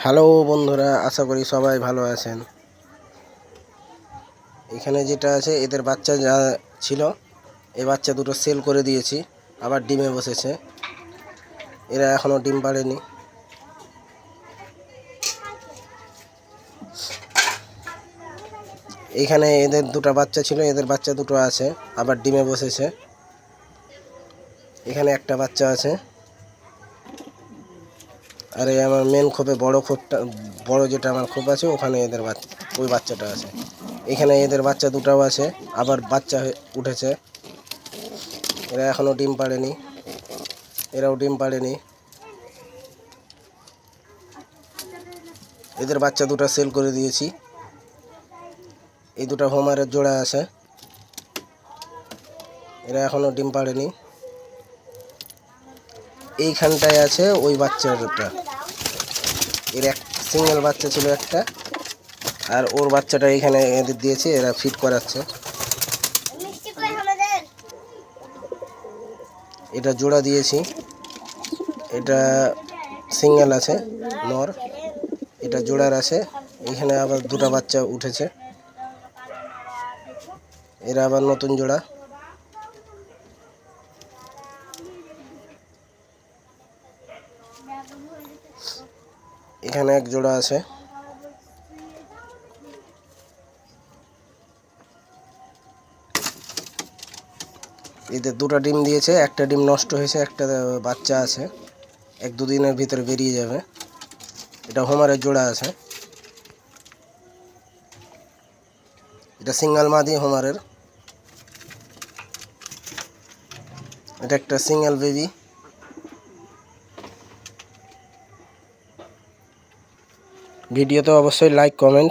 Hello বন্ধুরা, আশা করি সবাই ভালো আছেন। এখানে যেটা আছে এদের বাচ্চা যা ছিল, এই বাচ্চা দুটো সেল করে দিয়েছি, আবার ডিমে বসেছে। এরা এখনো ডিম পাড়েনি। এখানে এদের দুটো বাচ্চা ছিল, এদের বাচ্চা দুটো আছে, আবার ডিমে বসেছে। এখানে একটা বাচ্চা আছে। আর এই আমার মেন খোপে বড় যেটা আমার খোপ আছে, ওখানে এদের ওই বাচ্চাটা আছে। এখানে এদের বাচ্চা দুটাও আছে, আবার বাচ্চা উঠেছে। এরা এখনো ডিম পাড়েনি, এরাও ডিম পাড়েনি। এদের বাচ্চা দুটো সেল করে দিয়েছি। এই দুটো হোমারের জোড়া আছে, এরা এখনো ডিম পাড়েনি। এইখানটায় আছে ওই বাচ্চাটা, এর এক সিঙ্গেল বাচ্চা ছিল একটা, আর ওর বাচ্চাটা এইখানে এদের দিয়েছি, এরা ফিট করাচ্ছে। এটা জোড়া দিয়েছি, এটা সিঙ্গেল আছে নর, এটা জোড়ার আছে। এখানে আবার দুটো বাচ্চা উঠেছে, এরা আবার নতুন জোড়া। এখানে এক জোড়া আছে। এদের দুটো ডিম দিয়েছে, একটা ডিম নষ্ট হয়েছে, একটা বাচ্চা আছে, 1-2 দিনের ভিতরে বেরিয়ে যাবে। এটা হোমারের জোড়া আছে, এটা সিঙ্গেল মাদি হোমারের। এটা একটা সিঙ্গেল বেবি। ভিডিওতে অবশ্যই লাইক কমেন্ট